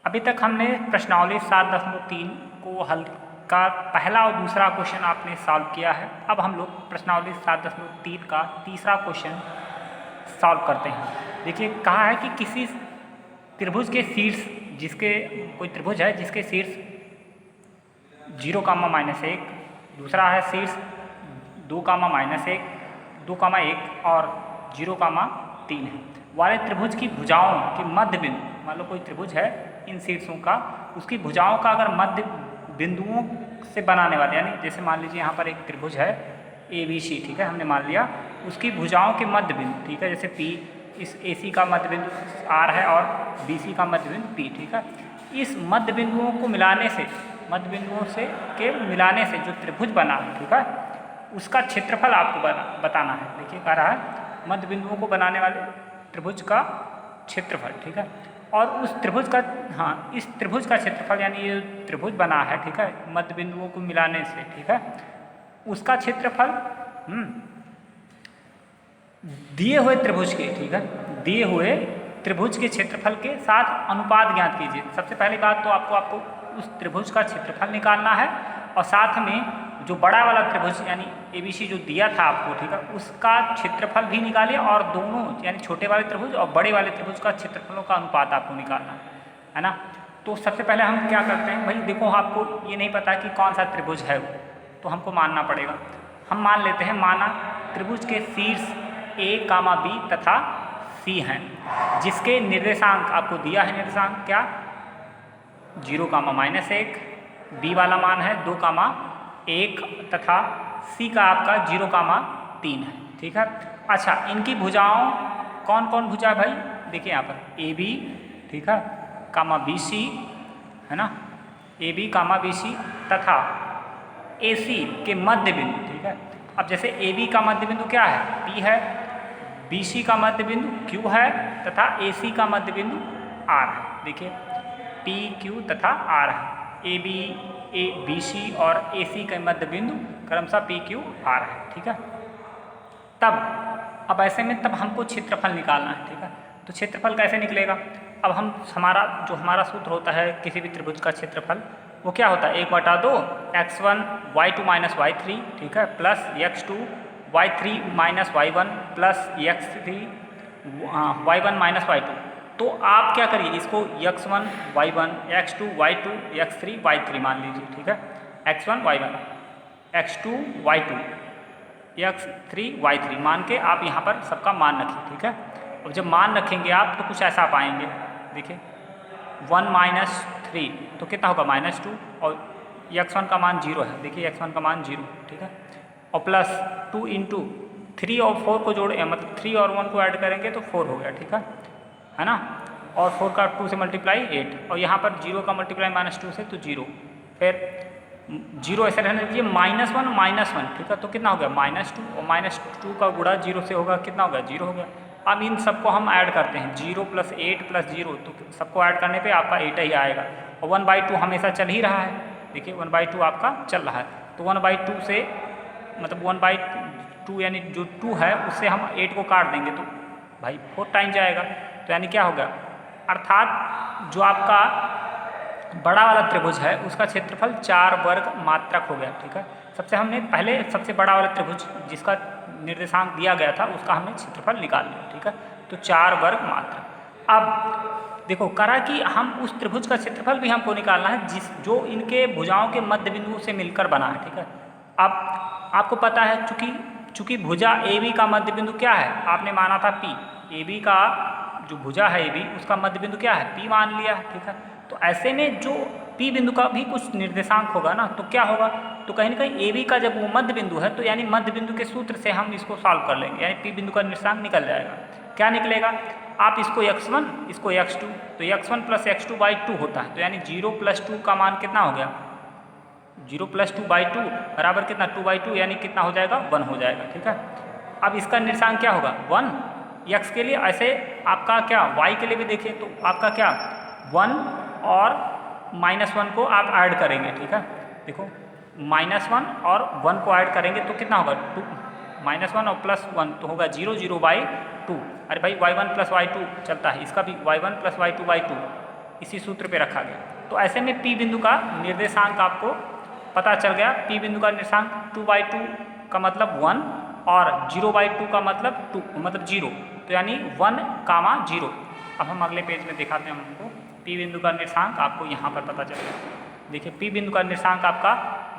अभी तक हमने प्रश्नावली 7.3 को हल का पहला और दूसरा क्वेश्चन आपने सॉल्व किया है। अब हम लोग प्रश्नावली 7.3 का तीसरा क्वेश्चन सॉल्व करते हैं। देखिए कहा है कि किसी त्रिभुज के शीर्ष जिसके कोई त्रिभुज है जिसके शीर्ष 0, दूसरा है शीर्ष 2, -1, 2, 1 और 0, 3 है वाले त्रिभुज की भुजाओं के मध्य बिंदु, मान लो कोई त्रिभुज है इन शीर्षों का, उसकी भुजाओं का अगर मध्य बिंदुओं से बनाने वाले, यानी जैसे मान लीजिए यहाँ पर एक त्रिभुज है ABC, ठीक है, हमने मान लिया उसकी भुजाओं के मध्य बिंदु, ठीक है, जैसे P, इस AC का मध्य बिंदु R है और BC का मध्य बिंदु P, ठीक है। इस मध्य बिंदुओं को मिलाने से, मध्य बिंदुओं से के मिलाने से जो त्रिभुज बना है, ठीक है, उसका क्षेत्रफल आपको बताना है। देखिए कह रहा है मध्य बिंदुओं को बनाने वाले त्रिभुज का क्षेत्रफल, ठीक है, और उस त्रिभुज का, हाँ, इस त्रिभुज का क्षेत्रफल यानी ये त्रिभुज बना है, ठीक है, मध्य बिंदुओं को मिलाने से, ठीक है, उसका क्षेत्रफल दिए हुए त्रिभुज के, ठीक है, दिए हुए त्रिभुज के क्षेत्रफल के साथ अनुपात ज्ञात कीजिए। सबसे पहली बात तो आपको उस त्रिभुज का क्षेत्रफल निकालना है और साथ में जो बड़ा वाला त्रिभुज यानी ABC जो दिया था आपको, ठीक है, उसका क्षेत्रफल भी निकालिए और दोनों यानी छोटे वाले त्रिभुज और बड़े वाले त्रिभुज का क्षेत्रफलों का अनुपात आपको निकालना है ना। तो सबसे पहले हम क्या करते हैं भाई, देखो आपको ये नहीं पता कि कौन सा त्रिभुज है वो, तो हमको मानना पड़ेगा। हम मान लेते हैं, माना त्रिभुज के शीर्ष A, B तथा C हैं, जिसके निर्देशांक आपको दिया है, निर्देशांक क्या 0, -1, B वाला मान है 2, 1 तथा C का आपका 0, 3 है, ठीक है। अच्छा, इनकी भुजाओं कौन कौन भुजा भाई, देखिए यहाँ पर AB, ठीक है, BC है ना, AB, BC तथा AC के मध्य बिंदु, ठीक है। अब जैसे AB का मध्य बिंदु क्या है, P है, BC का मध्य बिंदु Q है तथा AC का मध्य बिंदु R है। देखिए P, Q तथा R है, AB, BC और AC के मध्य बिंदु क्रमशः P, Q, R है, ठीक है। अब ऐसे में तब हमको क्षेत्रफल निकालना है, ठीक है। तो क्षेत्रफल कैसे निकलेगा, अब हम हमारा सूत्र होता है किसी भी त्रिभुज का क्षेत्रफल, वो क्या होता है 1/2 x1 y2 - y3, ठीक है, plus x2 y3 - y1 plus x3 y1 - y2। तो आप क्या करिए, इसको x1 y1, x2 y2, x3 y3 मान लीजिए, ठीक है, x1 y1, x2 y2, x3 y3 मान के आप यहाँ पर सबका मान रखिए, ठीक है। और जब मान रखेंगे आप तो कुछ ऐसा पाएंगे, देखिए 1 - 3 तो कितना होगा -2 और x1 का मान 0 है, देखिए x1 का मान 0, ठीक है, और प्लस 2 × 3 और 4 को जोड़े, मतलब 3 और 1 को ऐड करेंगे तो 4 हो गया, ठीक है ना, और 4 का 2 से मल्टीप्लाई 8 और यहाँ पर 0 का मल्टीप्लाई -2 से तो 0, फिर 0 ऐसे रहने दीजिए, -1, ठीक है, तो कितना हो गया -2 और -2 का गुणा 0 से होगा, कितना हो गया 0 हो गया। अब इन सबको हम ऐड करते हैं, 0 + 8 + 0, तो सबको ऐड करने पे आपका 8 ही आएगा और 1/2 हमेशा चल ही रहा है, देखिए 1/2 आपका चल रहा है, तो 1/2 से मतलब 1/2 यानी जो 2 है उससे हम 8 को काट देंगे तो भाई 4 टाइम जाएगा, तो यानी क्या होगा, अर्थात जो आपका बड़ा वाला त्रिभुज है उसका क्षेत्रफल 4 वर्ग मात्रक हो गया, ठीक है। हमने पहले सबसे बड़ा वाला त्रिभुज जिसका निर्देशांक दिया गया था उसका हमने क्षेत्रफल निकाल लिया, ठीक है, तो 4 वर्ग मात्रक। अब देखो करा कि हम उस त्रिभुज का क्षेत्रफल भी हमको निकालना है जो इनके भुजाओं के मध्य बिंदुओं से मिलकर बना है, ठीक है। अब आपको पता है चूंकि भुजा AB का मध्य बिंदु क्या है, आपने माना था P, AB का जो भुजा है AB उसका मध्य बिंदु क्या है P मान लिया, ठीक है। तो ऐसे में जो P बिंदु का भी कुछ निर्देशांक होगा ना, तो क्या होगा, तो कहीं ना कहीं AB का जब वो मध्य बिंदु है तो यानी मध्य बिंदु के सूत्र से हम इसको सॉल्व कर लेंगे, यानी P बिंदु का निर्देशांक निकल जाएगा। क्या निकलेगा, आप इसको x1 इसको x2, तो x1 + x2/2 होता है, तो यानी 0 + 2 का मान कितना हो गया, 0 + 2/2 बराबर कितना 2/2, यानी कितना हो जाएगा 1 हो जाएगा, ठीक है। अब इसका निर्देशांक क्या होगा 1 x के लिए, ऐसे आपका क्या y के लिए भी देखिए तो आपका क्या 1 और -1 को आप ऐड करेंगे, ठीक है, देखो -1 और 1 को ऐड करेंगे तो कितना होगा 2, -1 और +1 तो होगा 0, 0/2। अरे भाई y1 + y2 चलता है, इसका भी y1 + y2/2 इसी सूत्र पे रखा गया। तो ऐसे में P बिंदु का निर्देशांक आपको पता चल गया। P बिंदु का निर्देशांक 2/2 का मतलब 1 और 0/2 का मतलब 2 मतलब 0, तो यानी 1, 0। अब हम अगले पेज में दिखाते हैं हमको। P बिंदु का निर्देशांक आपको यहाँ पर पता चल गया। देखिए P बिंदु का निर्देशांक आपका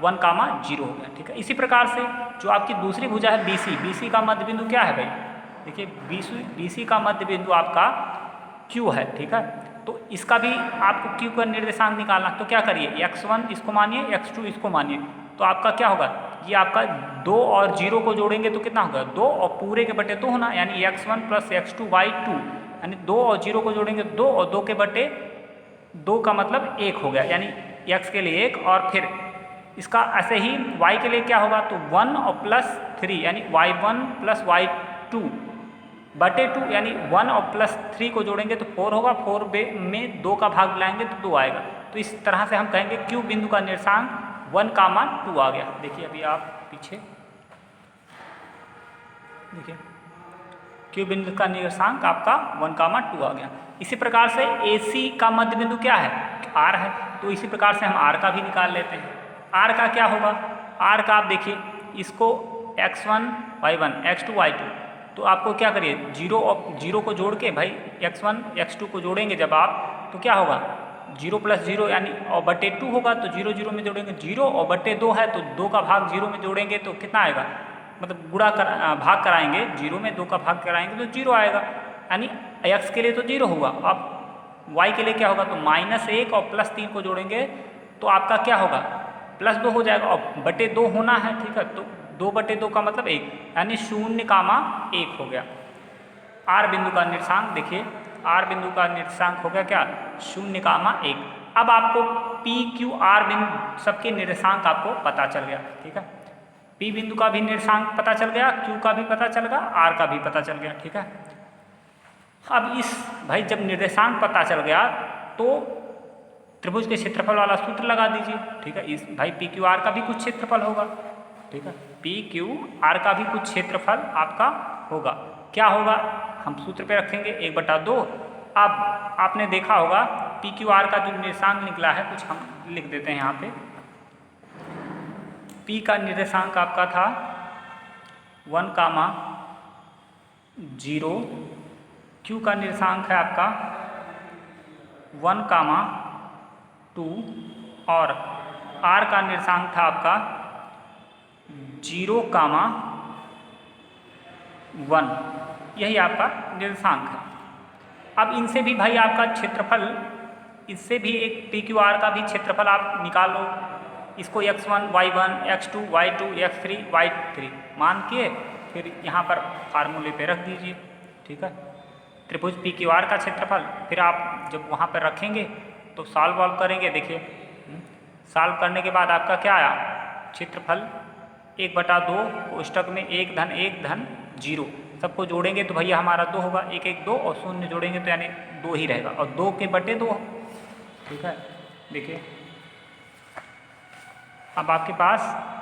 1, 0 हो गया, ठीक है। इसी प्रकार से जो आपकी दूसरी भुजा है BC का मध्य बिंदु क्या है भाई? देखिए BC का मध्य बिंदु आपका Q है, ठीक है। तो इसका भी आपको Q का निर्देशांक निकालना, तो क्या करिए, x1 इसको मानिए, x2 इसको मानिए, तो आपका क्या होगा, ये आपका 2 और 0 को जोड़ेंगे तो कितना होगा, 2 और पूरे के बटे 2 होना, यानी x1 + x2/2, यानी 2 और 0 को जोड़ेंगे 2 और 2 के बटे 2 का मतलब 1 हो गया, यानी x के लिए 1। और फिर इसका ऐसे ही y के लिए क्या होगा, तो 1 और +3 यानी y1 + y2 बटे 2, यानी 1 और +3 को जोड़ेंगे तो 4 होगा, 4 में 2 का भाग लाएंगे तो 2 आएगा। तो इस तरह से हम कहेंगे Q बिंदु का निर्देशांक 1, 2 आ गया। देखिए अभी आप पीछे देखिए Q बिंदु का निर्देशांक आपका 1, 2 आ गया। इसी प्रकार से AC का मध्य बिंदु क्या है, R है, तो इसी प्रकार से हम R का भी निकाल लेते हैं। R का क्या होगा, R का आप देखिए, इसको x1 y1 x2 y2, तो आपको क्या करिए, 0 और 0 को जोड़ के भाई x1 x2 को जोड़ेंगे जब आप, तो क्या होगा, 0 + 0 यानी और बटे 2 होगा, तो 0 0 में जोड़ेंगे 0 और बटे 2 है, तो 2 का भाग 0 में जोड़ेंगे तो कितना आएगा, मतलब भाग कराएंगे 0 में 2 का भाग कराएंगे तो 0 आएगा, यानी x के लिए तो 0 हुआ। अब y के लिए क्या होगा, तो -1 और +3 को जोड़ेंगे तो आपका क्या होगा, +2 हो जाएगा, और बटे 2 होना है, ठीक है, तो 2/2 का मतलब 1, यानी 0, 1 हो गया। R बिंदु का निर्देशांक देखिए, R बिंदु का निर्देशांक हो गया क्या, 0, 1। अब आपको PQR बिंदु सबके निर्देशांक आपको पता चल गया, ठीक है। P बिंदु का भी निर्देशांक पता चल गया, Q का भी पता चल गया, R का भी पता चल गया, ठीक है। अब इस भाई जब निर्देशांक पता चल गया तो त्रिभुज के क्षेत्रफल वाला सूत्र लगा दीजिए, ठीक है। इस भाई PQR का भी कुछ क्षेत्रफल होगा, ठीक है, PQR का भी कुछ क्षेत्रफल आपका होगा। क्या होगा, हम सूत्र पे रखेंगे 1/2। अब आपने देखा होगा PQR का जो निर्देशांक निकला है, कुछ हम लिख देते हैं यहाँ पे। P का निर्देशांक आपका था 1, 0, Q का निर्देशांक है आपका 1, 2 और R का निर्देशांक था आपका 0, 1, यही आपका निर्देशांक है। अब इनसे भी भाई आपका क्षेत्रफल, इससे भी एक PQR का भी क्षेत्रफल आप निकाल लो। इसको x1 y1 x2 y2 x3 y3 मान के फिर यहाँ पर फार्मूले पे रख दीजिए, ठीक है। त्रिभुज PQR का क्षेत्रफल फिर आप जब वहाँ पर रखेंगे तो सॉल्व करेंगे। देखिए सॉल्व करने के बाद आपका क्या आया, क्षेत्रफल 1/2 कोष्टक में 1 धन 1 धन 0 सबको जोड़ेंगे तो भैया हमारा 2 होगा, 1 1 2 और 0 जोड़ेंगे तो यानी 2 ही रहेगा, और 2 के बटे 2, ठीक है। देखिए अब आपके पास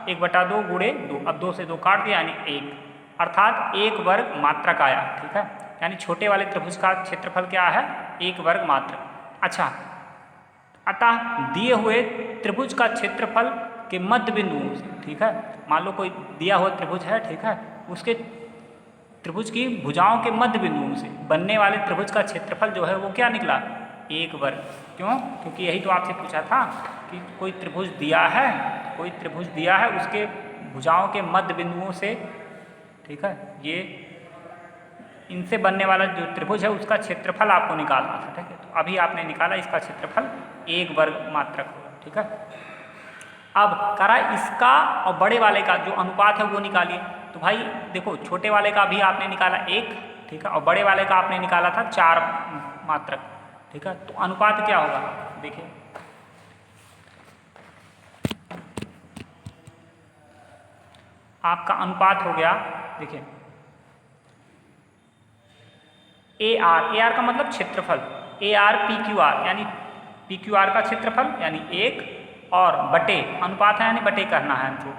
1/2 गुणे 2, अब 2 से 2 काट दिया यानी 1, अर्थात 1 वर्ग मात्रक आया, ठीक है। यानी छोटे वाले त्रिभुज का क्षेत्रफल क्या है, 1 वर्ग मात्रक। अच्छा, अतः दिए हुए त्रिभुज का क्षेत्रफल के मध्य बिंदुओं से, ठीक है, मान लो कोई दिया हुआ त्रिभुज है, ठीक है, उसके त्रिभुज की भुजाओं के मध्य बिंदुओं से बनने वाले त्रिभुज का क्षेत्रफल जो है वो क्या निकला, 1 वर्ग। क्यों, क्योंकि यही तो आपसे पूछा था कि कोई त्रिभुज दिया है, कोई त्रिभुज दिया है, उसके भुजाओं के मध्य बिंदुओं से, ठीक है, ये इनसे बनने वाला जो त्रिभुज है उसका क्षेत्रफल आपको निकालना था, ठीक है। तो अभी आपने निकाला, इसका क्षेत्रफल 1 वर्ग मात्रक होगा, ठीक है। अब करा इसका और बड़े वाले का जो अनुपात है वो निकालिए। तो भाई देखो छोटे वाले का भी आपने निकाला 1, ठीक है, और बड़े वाले का आपने निकाला था 4 मात्रक, ठीक है। तो अनुपात क्या होगा, देखिए आपका अनुपात हो गया, देखिए AR का मतलब क्षेत्रफल, AR PQR यानी PQR का क्षेत्रफल यानी 1 और बटे अनुपात है यानी बटे करना है हमको,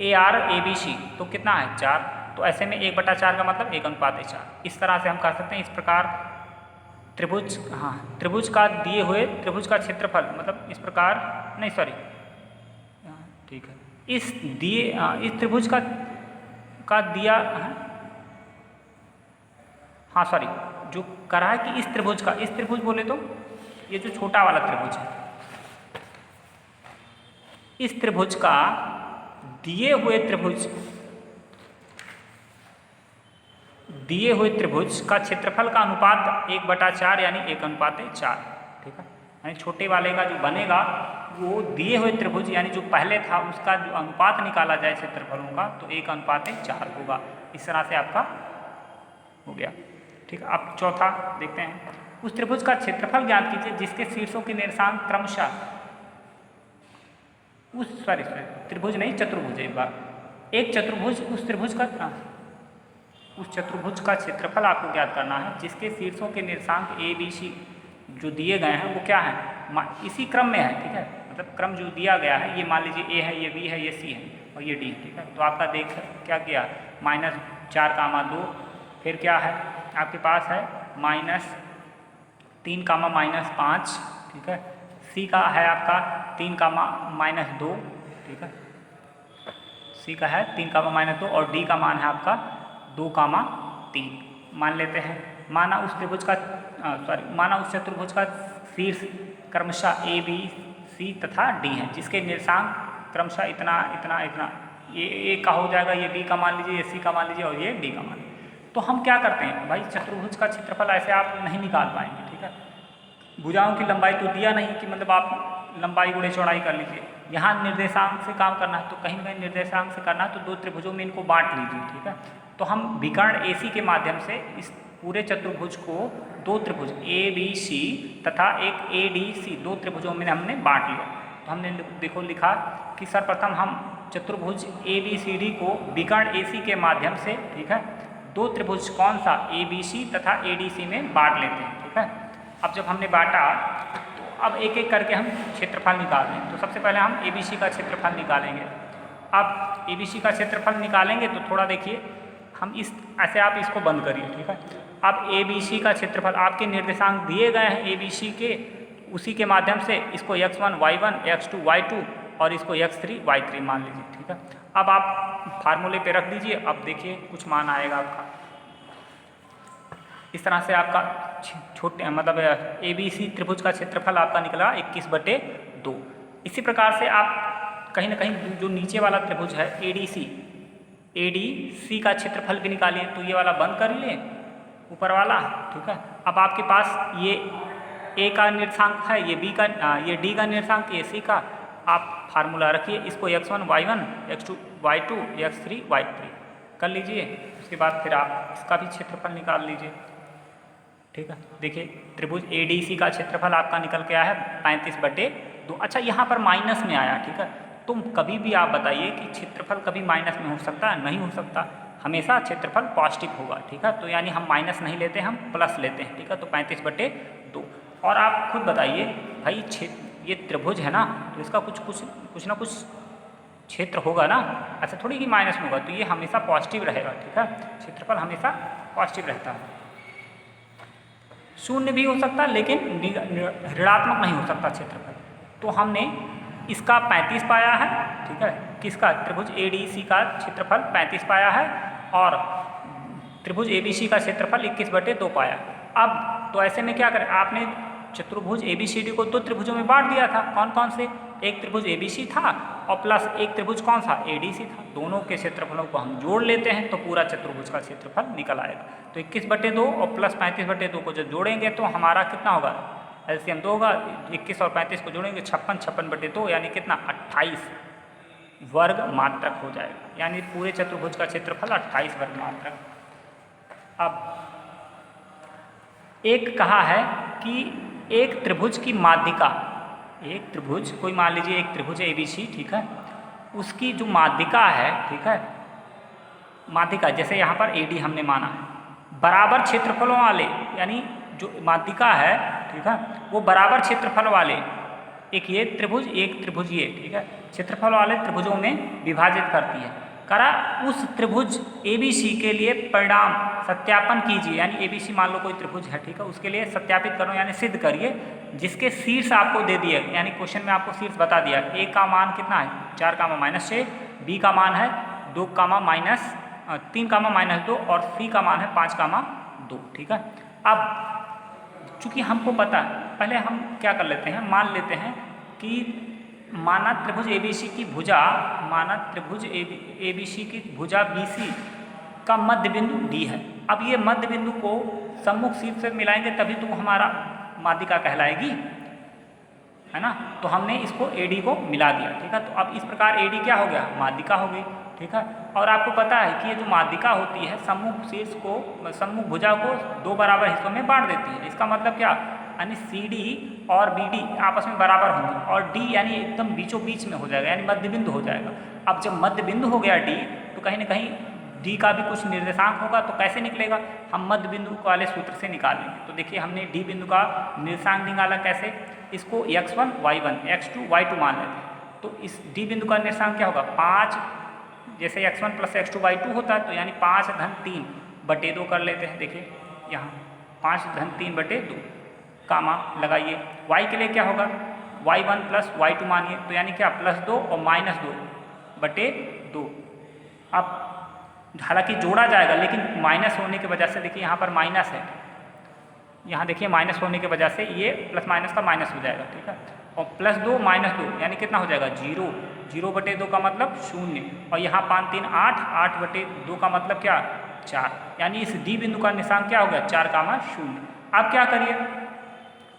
AR ABC तो कितना है 4, तो ऐसे में 1/4 का मतलब 1:4। इस तरह से हम कर सकते हैं। इस प्रकार त्रिभुज, हाँ त्रिभुज का दिए हुए त्रिभुज का क्षेत्रफल मतलब इस प्रकार, नहीं सॉरी, ठीक है, इस इस त्रिभुज का दिया, हाँ सॉरी, जो करा है कि इस त्रिभुज बोले तो ये जो छोटा वाला त्रिभुज है, इस त्रिभुज का दिए हुए त्रिभुज का क्षेत्रफल का अनुपात 1/4 यानी 1:4, ठीक है। यानी छोटे वाले का जो बनेगा वो दिए हुए त्रिभुज यानी जो पहले था उसका जो अनुपात निकाला जाए क्षेत्रफलों का तो 1:4 होगा। इस तरह से आपका हो गया, ठीक है। अब चौथा देखते हैं, उस त्रिभुज का क्षेत्रफल ज्ञात कीजिए जिसके शीर्षों के निर्देशांक क्रमशः त्रिभुज नहीं चतुर्भुज है, एक बार एक चतुर्भुज उस चतुर्भुज का क्षेत्रफल आपको ज्ञात करना है जिसके शीर्षों के निर्देशांक ए बी सी जो दिए गए हैं वो क्या है, इसी क्रम में है, ठीक है। मतलब क्रम जो दिया गया है, ये मान लीजिए ए है, ये बी है, ये सी है और ये डी है, ठीक है। तो आपका देख क्या किया, -4, फिर क्या है आपके पास है -3, -5, ठीक है। सी का है आपका 3, -2, ठीक है। सी का है 3, -2 और डी का मान है आपका 2, 3 मान लेते हैं। माना उस चतुर्भुज का शीर्ष क्रमशः ए बी सी तथा डी है जिसके निर्देशांक क्रमशः इतना इतना इतना, ये ए का हो जाएगा, ये बी का मान लीजिए, ये सी का मान लीजिए और ये डी का मान लीजिए। तो हम क्या करते हैं भाई, चतुर्भुज का क्षेत्रफल ऐसे आप नहीं निकाल पाएंगे, ठीक है। भुजाओं की लंबाई तो दिया नहीं कि मतलब आप लंबाई गुणे चौड़ाई कर लीजिए, यहाँ निर्देशांक से काम करना है तो कहीं ना कहीं निर्देशांक से करना है तो 2 त्रिभुजों में इनको बांट लीजिए, ठीक है। तो हम विकर्ण AC के माध्यम से इस पूरे चतुर्भुज को 2 त्रिभुज ABC तथा एक ADC 2 त्रिभुजों में हमने बांट लिया। तो हमने देखो लिखा कि सर्वप्रथम हम चतुर्भुज ABCD को विकर्ण AC के माध्यम से, ठीक है, 2 त्रिभुज कौन सा ABC तथा ADC में बांट लेते हैं, ठीक है। अब जब हमने बांटा तो अब एक एक करके हम क्षेत्रफल निकाल लें। तो सबसे पहले हम ABC का क्षेत्रफल निकालेंगे। अब ABC का क्षेत्रफल निकालेंगे तो थोड़ा देखिए, हम इस ऐसे आप इसको बंद करिए, ठीक है। अब ABC का क्षेत्रफल आपके निर्देशांक दिए गए हैं ABC के, उसी के माध्यम से इसको x1 y1 x2 y2 और इसको x3 y3 मान लीजिए, ठीक है। अब आप फार्मूले पे रख दीजिए, अब देखिए कुछ मान आएगा आपका इस तरह से। आपका छोटे मतलब ABC त्रिभुज का क्षेत्रफल आपका निकला 21/2। इसी प्रकार से आप कहीं ना कहीं जो नीचे वाला त्रिभुज है ADC का क्षेत्रफल भी निकालिए। तो ये वाला बंद कर लिए ऊपर वाला, ठीक है। अब आपके पास ये A का निर्देशांक है, ये B का, ये D का निर्देशांक, ये C का। आप फार्मूला रखिए, इसको x1 y1 x2 y2 x3 y3 कर लीजिए। उसके बाद फिर आप इसका भी क्षेत्रफल निकाल लीजिए, ठीक है। देखिए त्रिभुज ADC का क्षेत्रफल आपका निकल के आया है 35/2। अच्छा यहाँ पर माइनस में आया, ठीक है। तुम कभी भी आप बताइए कि क्षेत्रफल कभी माइनस में हो सकता है, नहीं हो सकता, हमेशा क्षेत्रफल पॉजिटिव होगा, ठीक है। तो यानी हम माइनस नहीं लेते, हम प्लस लेते हैं, ठीक है। तो 35/2। और आप खुद बताइए भाई, ये त्रिभुज है ना, तो इसका कुछ ना कुछ क्षेत्र होगा ना, ऐसा थोड़ी कि माइनस में होगा। तो ये हमेशा पॉजिटिव रहेगा, ठीक है। क्षेत्रफल हमेशा पॉजिटिव रहता है, शून्य भी हो सकता है लेकिन ऋणात्मक नहीं हो सकता क्षेत्रफल। तो हमने इसका 35 पाया है, ठीक है। किसका, त्रिभुज ADC का क्षेत्रफल 35 पाया है और त्रिभुज ABC का क्षेत्रफल 21/2 पाया। अब तो ऐसे में क्या करें, आपने चतुर्भुज ABCD को 2 त्रिभुजों में बांट दिया था। कौन कौन से, एक त्रिभुज ABC था और प्लस एक त्रिभुज कौन सा, ADC था। दोनों के क्षेत्रफलों को हम जोड़ लेते हैं तो पूरा चतुर्भुज का क्षेत्रफल निकल आएगा। तो 21/2 और प्लस 35/2 को जब जोड़ेंगे तो हमारा कितना होगा, LCM 2 होगा। 21 और 35 को जोड़ेंगे 56/2 यानी कितना, 28 वर्ग मात्रक हो जाएगा। यानी पूरे चतुर्भुज का क्षेत्रफल 28 वर्ग मात्रक। अब एक कहा है कि एक त्रिभुज की माध्यिका, एक त्रिभुज, कोई मान लीजिए एक त्रिभुज ABC, ठीक है, उसकी जो माध्यिका है, ठीक है, माध्यिका जैसे यहाँ पर AD हमने माना है, बराबर क्षेत्रफलों वाले, यानी जो माध्यिका है, ठीक है, वो बराबर क्षेत्रफल वाले एक ये त्रिभुज, एक त्रिभुज ये, ठीक है, क्षेत्रफल वाले त्रिभुजों में विभाजित करती है। करा उस त्रिभुज ABC के लिए परिणाम सत्यापन कीजिए, यानी ABC मान लो कोई त्रिभुज है, ठीक है, उसके लिए सत्यापित करो यानी सिद्ध करिए जिसके शीर्ष आपको दे दिए, यानी क्वेश्चन में आपको शीर्ष बता दिया A का मान कितना है 4, -6, B का मान है 2, -3, -2 और C का मान है 5, 2, ठीक है। अब चूंकि हमको पता है, पहले हम क्या कर लेते हैं, मान लेते हैं कि माना त्रिभुज ABC की भुजा, BC का मध्य बिंदु D है। अब ये मध्य बिंदु को सम्मुख शीर्ष से मिलाएंगे तभी तो हमारा माध्यिका कहलाएगी, है ना। तो हमने इसको AD को मिला दिया, ठीक है। तो अब इस प्रकार AD क्या हो गया, माध्यिका हो गई, ठीक है। और आपको पता है कि ये जो माध्यिका होती है सम्मुख भुजा को 2 बराबर हिस्सों में बांट देती है। इसका मतलब क्या, यानी CD और BD आपस में बराबर होंगे और D यानी एकदम बीचों बीच में हो जाएगा, यानी मध्य बिंदु हो जाएगा। अब जब मध्य बिंदु हो गया D, तो कहीं ना कहीं D का भी कुछ निर्देशांक होगा, तो कैसे निकलेगा, हम मध्य बिंदु वाले सूत्र से निकालेंगे। तो देखिए हमने D बिंदु का निर्देशांक निकाला, कैसे, इसको x1 y1 x2 y2 मान लेते हैं। तो इस D बिंदु का निर्देशांक क्या होगा 5, जैसे x1 + x2 y2 होता है, तो यानी 5/3/2 कर लेते हैं। देखिए यहाँ 5/3/2 कामा लगाइए। y के लिए क्या होगा y1 + y2 मानिए, तो यानी क्या +2 और -2/2। अब हालांकि जोड़ा जाएगा लेकिन माइनस होने की वजह से, देखिए यहाँ पर माइनस है, यहाँ देखिए माइनस होने की वजह से ये प्लस माइनस का माइनस हो जाएगा, ठीक है। और +2 -2 यानी कितना हो जाएगा 0, 0/2 का मतलब 0, और यहाँ 5 3 8, 8/2 का मतलब क्या 4, यानी इस D बिंदु का निशान क्या हो गया 4, 0। अब क्या करिए,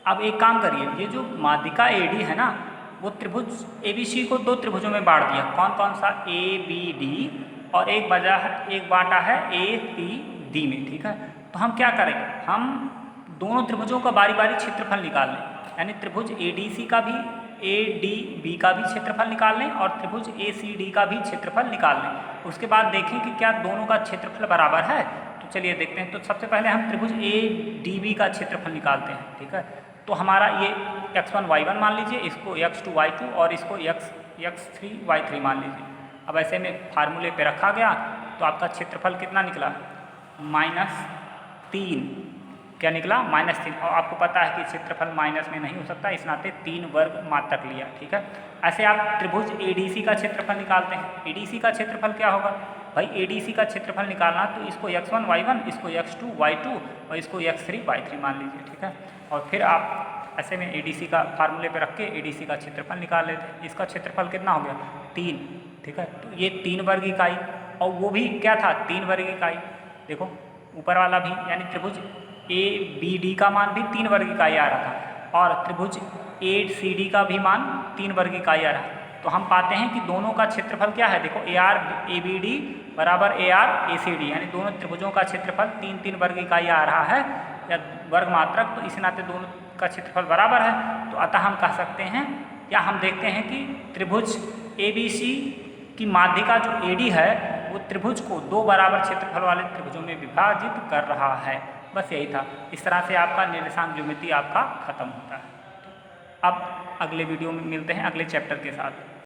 अब एक काम करिए, ये जो माध्यिका AD है ना, वो त्रिभुज ABC को 2 त्रिभुजों में बांट दिया। कौन कौन सा, ABD, और एक बांटा है ACD में, ठीक है। तो हम क्या करेंगे, हम दोनों त्रिभुजों का बारी बारी क्षेत्रफल निकाल लें, यानी त्रिभुज ADB का भी क्षेत्रफल निकाल लें और त्रिभुज ACD का भी क्षेत्रफल निकाल लें। उसके बाद देखें कि क्या दोनों का क्षेत्रफल बराबर है। तो चलिए देखते हैं। तो सबसे पहले हम त्रिभुज ADB का क्षेत्रफल निकालते हैं, ठीक है। तो हमारा ये x1 y1 मान लीजिए, इसको x2 y2 और इसको x3 y3 मान लीजिए। अब ऐसे में फार्मूले पे रखा गया तो आपका क्षेत्रफल कितना निकला -3, क्या निकला -3। और आपको पता है कि क्षेत्रफल माइनस में नहीं हो सकता, इस नाते 3 वर्ग मात्रक लिया, ठीक है। ऐसे आप त्रिभुज ADC का क्षेत्रफल निकालते हैं। ADC का क्षेत्रफल क्या होगा भाई, ADC का क्षेत्रफल निकालना तो इसको x1 y1, इसको x2 y2 और इसको x3 y3 मान लीजिए, ठीक है। और फिर आप ऐसे में ADC का फार्मूले पे रख के ADC का क्षेत्रफल निकाल लेते हैं। इसका क्षेत्रफल कितना हो गया 3, ठीक है। तो ये 3 वर्ग इकाई, और वो भी क्या था 3 वर्ग इकाई, देखो ऊपर वाला भी, यानी त्रिभुज ABD का मान भी 3 वर्ग इकाई आ रहा था और त्रिभुज ACD का भी मान 3 वर्ग इकाई आ रहा है। तो हम पाते हैं कि दोनों का क्षेत्रफल क्या है, देखो ARABD बराबर ARACD, यानी दोनों त्रिभुजों का क्षेत्रफल 3 वर्ग इकाई आ रहा है या वर्ग मात्रक। तो इस नाते दोनों का क्षेत्रफल बराबर है। तो अतः हम कह सकते हैं, या हम देखते हैं कि त्रिभुज ABC की माध्यिका जो AD है वो त्रिभुज को 2 बराबर क्षेत्रफल वाले त्रिभुजों में विभाजित कर रहा है। बस यही था। इस तरह से आपका निर्देशांक ज्योमेट्री आपका खत्म होता है। अब अगले वीडियो में मिलते हैं अगले चैप्टर के साथ।